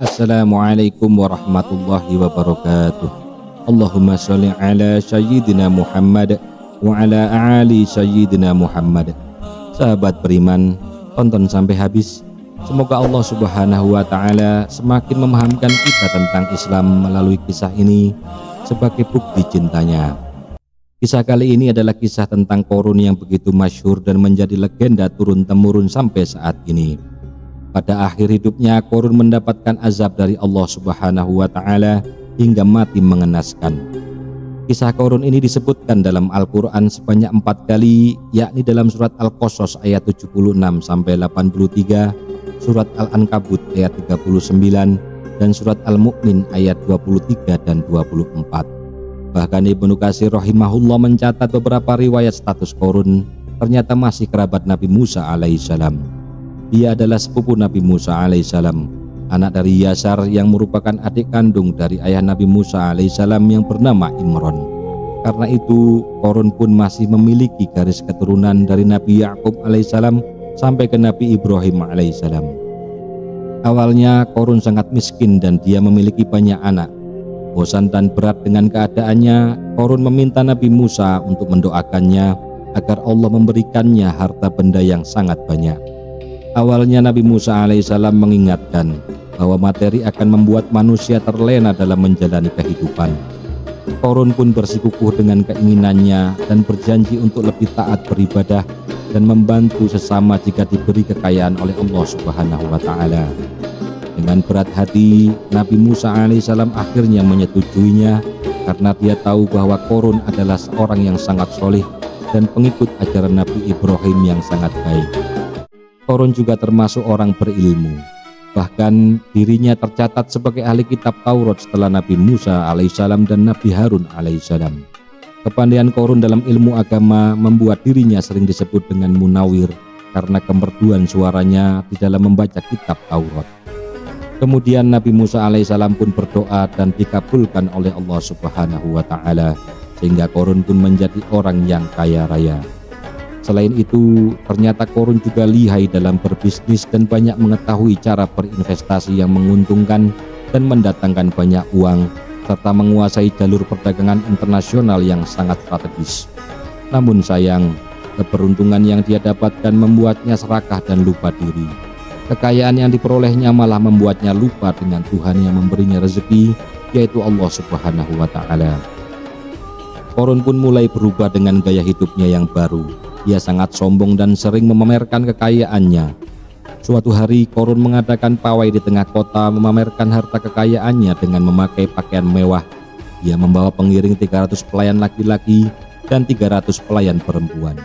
Assalamualaikum warahmatullahi wabarakatuh. Allahumma sholli ala sayyidina Muhammad wa ala ali sayyidina Muhammad. Sahabat beriman, tonton sampai habis. Semoga Allah subhanahu wa ta'ala semakin memahamkan kita tentang Islam melalui kisah ini sebagai bukti cintanya. Kisah kali ini adalah kisah tentang Qarun yang begitu masyhur dan menjadi legenda turun-temurun sampai saat ini. Pada akhir hidupnya, Qarun mendapatkan azab dari Allah subhanahu wa ta'ala hingga mati mengenaskan. Kisah Qarun ini disebutkan dalam Al-Quran sebanyak 4 kali, yakni dalam surat Al-Qasas ayat 76-83, surat Al-Ankabut ayat 39, dan surat Al-Mu'min ayat 23 dan 24. Bahkan Ibnu Katsir rahimahullah mencatat beberapa riwayat status Qarun ternyata masih kerabat Nabi Musa alaihissalam. Dia adalah sepupu Nabi Musa alaihissalam, anak dari Yasar yang merupakan adik kandung dari ayah Nabi Musa alaihissalam yang bernama Imran. Karena itu Qarun pun masih memiliki garis keturunan dari Nabi Yakub alaihissalam sampai ke Nabi Ibrahim alaihissalam. Awalnya Qarun sangat miskin dan dia memiliki banyak anak. Bosan dan berat dengan keadaannya, Qarun meminta Nabi Musa untuk mendoakannya agar Allah memberikannya harta benda yang sangat banyak. Awalnya Nabi Musa alaihissalam mengingatkan bahwa materi akan membuat manusia terlena dalam menjalani kehidupan. Qarun pun bersikukuh dengan keinginannya dan berjanji untuk lebih taat beribadah dan membantu sesama jika diberi kekayaan oleh Allah subhanahu wa ta'ala. Dengan berat hati, Nabi Musa alaihissalam akhirnya menyetujuinya karena dia tahu bahwa Qarun adalah seorang yang sangat soleh dan pengikut ajaran Nabi Ibrahim yang sangat baik. Qarun juga termasuk orang berilmu. Bahkan dirinya tercatat sebagai ahli kitab Taurat setelah Nabi Musa alaihissalam dan Nabi Harun alaihissalam. Kepandaian Qarun dalam ilmu agama membuat dirinya sering disebut dengan munawir karena kemerduan suaranya di dalam membaca kitab Taurat. Kemudian Nabi Musa alaihissalam pun berdoa dan dikabulkan oleh Allah subhanahu wa ta'ala, sehingga Qarun pun menjadi orang yang kaya raya. Selain itu, ternyata Qarun juga lihai dalam berbisnis dan banyak mengetahui cara berinvestasi yang menguntungkan dan mendatangkan banyak uang, serta menguasai jalur perdagangan internasional yang sangat strategis. Namun sayang, keberuntungan yang dia dapatkan membuatnya serakah dan lupa diri. Kekayaan yang diperolehnya malah membuatnya lupa dengan Tuhan yang memberinya rezeki, yaitu Allah subhanahu wa ta'ala. Qarun pun mulai berubah dengan gaya hidupnya yang baru. Ia sangat sombong dan sering memamerkan kekayaannya. Suatu hari Qarun mengadakan pawai di tengah kota memamerkan harta kekayaannya dengan memakai pakaian mewah. Ia membawa pengiring 300 pelayan laki-laki dan 300 pelayan perempuan.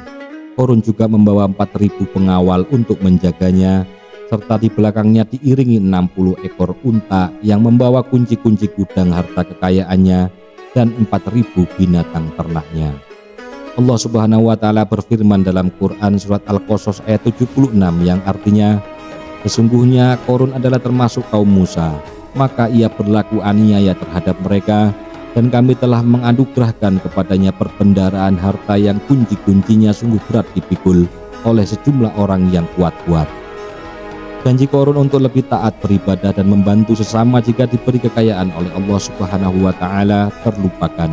Qarun juga membawa 4.000 pengawal untuk menjaganya, serta di belakangnya diiringi 60 ekor unta yang membawa kunci-kunci gudang harta kekayaannya dan 4.000 binatang ternaknya. Allah subhanahu wa ta'ala berfirman dalam Quran surat Al-Qasas ayat 76 yang artinya, sesungguhnya Qarun adalah termasuk kaum Musa, maka ia berlaku aniaya terhadap mereka, dan kami telah menganugerahkan kepadanya perbendaharaan harta yang kunci-kuncinya sungguh berat dipikul oleh sejumlah orang yang kuat-kuat. Janji Qarun untuk lebih taat beribadah dan membantu sesama jika diberi kekayaan oleh Allah subhanahu wa ta'ala terlupakan.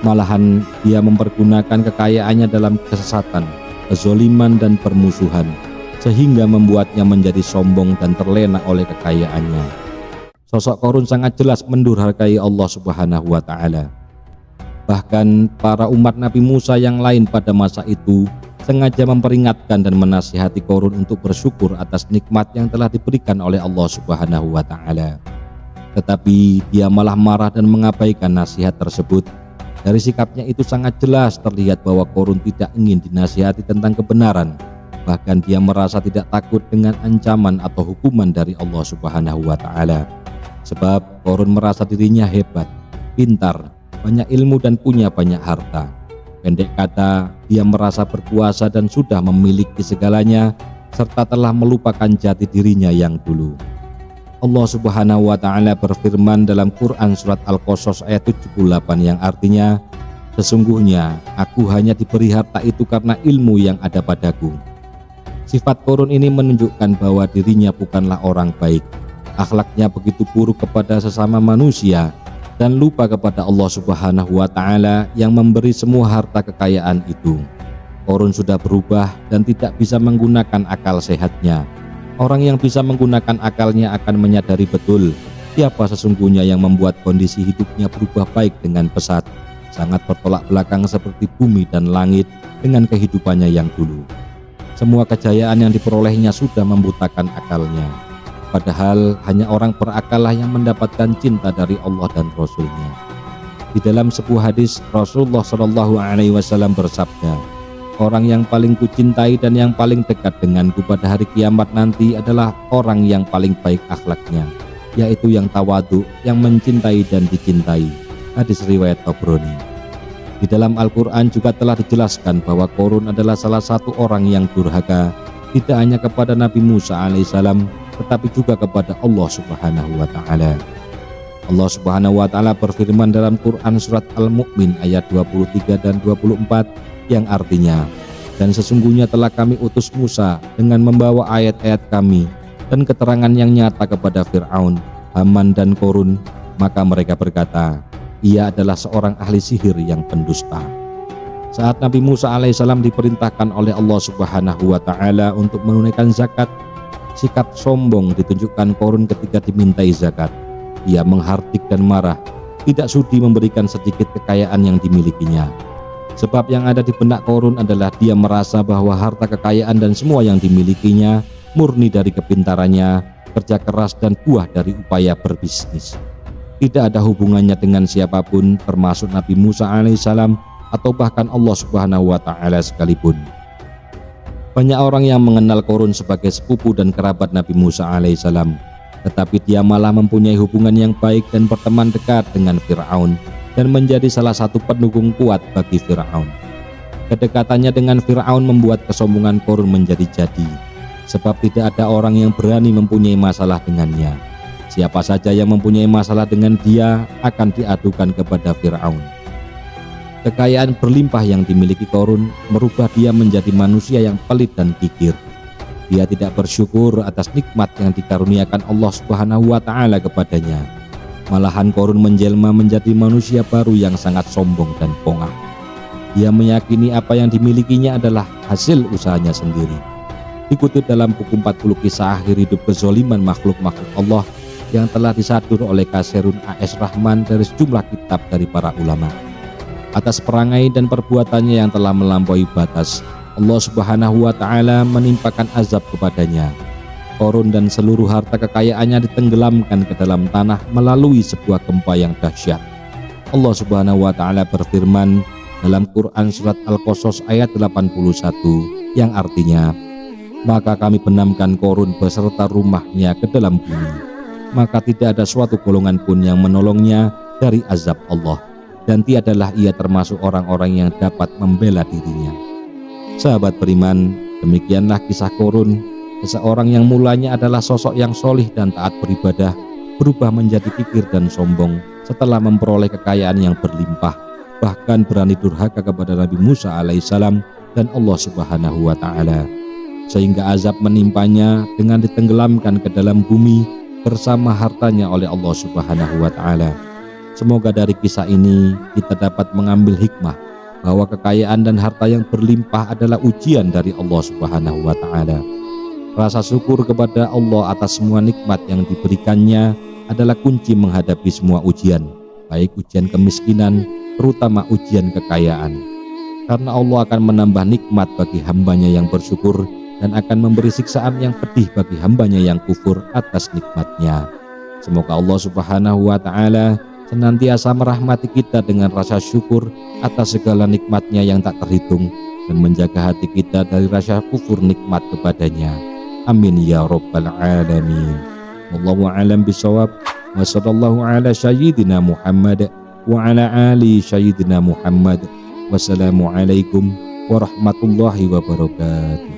Malahan dia mempergunakan kekayaannya dalam kesesatan, kezoliman dan permusuhan, sehingga membuatnya menjadi sombong dan terlena oleh kekayaannya. Sosok Qarun sangat jelas mendurhakai Allah subhanahu wa ta'ala. Bahkan para umat Nabi Musa yang lain pada masa itu sengaja memperingatkan dan menasihati Qarun untuk bersyukur atas nikmat yang telah diberikan oleh Allah subhanahu wa ta'ala. Tetapi dia malah marah dan mengabaikan nasihat tersebut. Dari sikapnya itu sangat jelas terlihat bahwa Qarun tidak ingin dinasihati tentang kebenaran. Bahkan dia merasa tidak takut dengan ancaman atau hukuman dari Allah subhanahu wa ta'ala. Sebab Qarun merasa dirinya hebat, pintar, banyak ilmu dan punya banyak harta. Pendek kata, dia merasa berkuasa dan sudah memiliki segalanya, serta telah melupakan jati dirinya yang dulu. Allah subhanahu wa ta'ala berfirman dalam Quran surat Al-Qasas ayat 78 yang artinya, sesungguhnya aku hanya diberi harta itu karena ilmu yang ada padaku. Sifat Qarun ini menunjukkan bahwa dirinya bukanlah orang baik. Akhlaknya begitu buruk kepada sesama manusia dan lupa kepada Allah Subhanahu wa Ta'ala yang memberi semua harta kekayaan itu. Korun sudah berubah dan tidak bisa menggunakan akal sehatnya. Orang yang bisa menggunakan akalnya akan menyadari betul siapa sesungguhnya yang membuat kondisi hidupnya berubah baik dengan pesat, sangat bertolak belakang seperti bumi dan langit dengan kehidupannya yang dulu. Semua kejayaan yang diperolehnya sudah membutakan akalnya. Padahal hanya orang berakallah yang mendapatkan cinta dari Allah dan Rasul-Nya. Di dalam sebuah hadis, Rasulullah SAW bersabda, "Orang yang paling kucintai dan yang paling dekat denganku pada hari kiamat nanti adalah orang yang paling baik akhlaknya, yaitu yang tawadhu, yang mencintai dan dicintai." Hadis riwayat Tabrani. Di dalam Al-Quran juga telah dijelaskan bahwa Korun adalah salah satu orang yang durhaka, tidak hanya kepada Nabi Musa alaihissalam, tetapi juga kepada Allah Subhanahu wa Ta'ala. Allah Subhanahu wa Ta'ala berfirman dalam Quran surat Al-Mu'min ayat 23 dan 24 yang artinya, "Dan sesungguhnya telah kami utus Musa dengan membawa ayat-ayat kami dan keterangan yang nyata kepada Fir'aun, Haman dan Korun, maka mereka berkata, ia adalah seorang ahli sihir yang pendusta." Saat Nabi Musa alaihissalam diperintahkan oleh Allah Subhanahu wa Ta'ala untuk menunaikan zakat, sikap sombong ditunjukkan Korun ketika dimintai zakat. Ia menghardik dan marah, tidak sudi memberikan sedikit kekayaan yang dimilikinya. Sebab yang ada di benak Korun adalah dia merasa bahwa harta kekayaan dan semua yang dimilikinya murni dari kepintarannya, kerja keras dan buah dari upaya berbisnis. Tidak ada hubungannya dengan siapapun, termasuk Nabi Musa alaihissalam atau bahkan Allah Subhanahu wa Ta'ala sekalipun. Banyak orang yang mengenal Korun sebagai sepupu dan kerabat Nabi Musa alaihissalam, tetapi dia malah mempunyai hubungan yang baik dan berteman dekat dengan Fir'aun dan menjadi salah satu pendukung kuat bagi Fir'aun. Kedekatannya dengan Fir'aun membuat kesombongan Korun menjadi jadi, sebab tidak ada orang yang berani mempunyai masalah dengannya. Siapa saja yang mempunyai masalah dengan dia akan diadukan kepada Fir'aun. Kekayaan berlimpah yang dimiliki Korun merubah dia menjadi manusia yang pelit dan kikir. Dia tidak bersyukur atas nikmat yang dikaruniakan Allah Subhanahu wa Ta'ala kepadanya. Malahan Korun menjelma menjadi manusia baru yang sangat sombong dan pongah. Dia meyakini apa yang dimilikinya adalah hasil usahanya sendiri. Dikutip dalam buku 40 kisah akhir hidup kezoliman makhluk-makhluk Allah yang telah disadur oleh Kasirun A.S. Rahman dari sejumlah kitab dari para ulama. Atas perangai dan perbuatannya yang telah melampaui batas, Allah Subhanahu wa Ta'ala menimpakan azab kepadanya. Korun dan seluruh harta kekayaannya ditenggelamkan ke dalam tanah melalui sebuah gempa yang dahsyat. Allah Subhanahu wa Ta'ala berfirman dalam Quran surat Al-Qasas ayat 81 yang artinya, "Maka kami benamkan Korun beserta rumahnya ke dalam bumi, maka tidak ada suatu golongan pun yang menolongnya dari azab Allah, dan tiadalah ia termasuk orang-orang yang dapat membela dirinya." Sahabat beriman, demikianlah kisah Korun, seseorang yang mulanya adalah sosok yang solih dan taat beribadah, berubah menjadi kikir dan sombong setelah memperoleh kekayaan yang berlimpah, bahkan berani durhaka kepada Nabi Musa alaihissalam dan Allah Subhanahu wa Ta'ala, sehingga azab menimpanya dengan ditenggelamkan ke dalam bumi bersama hartanya oleh Allah Subhanahu wa Ta'ala. Semoga dari kisah ini kita dapat mengambil hikmah bahwa kekayaan dan harta yang berlimpah adalah ujian dari Allah Subhanahu wa Ta'ala. Rasa syukur kepada Allah atas semua nikmat yang diberikannya adalah kunci menghadapi semua ujian, baik ujian kemiskinan, terutama ujian kekayaan. Karena Allah akan menambah nikmat bagi hambanya yang bersyukur dan akan memberi siksaan yang pedih bagi hambanya yang kufur atas nikmatnya. Semoga Allah Subhanahu wa Ta'ala senantiasa merahmati kita dengan rasa syukur atas segala nikmatnya yang tak terhitung dan menjaga hati kita dari rasa kufur nikmat kepadanya. Amin ya rabbal alamin. Wallahu a'lam bishawab. Wa sallallahu ala sayyidina Muhammad wa ala ali sayyidina Muhammad. Wassalamualaikum warahmatullahi wabarakatuh.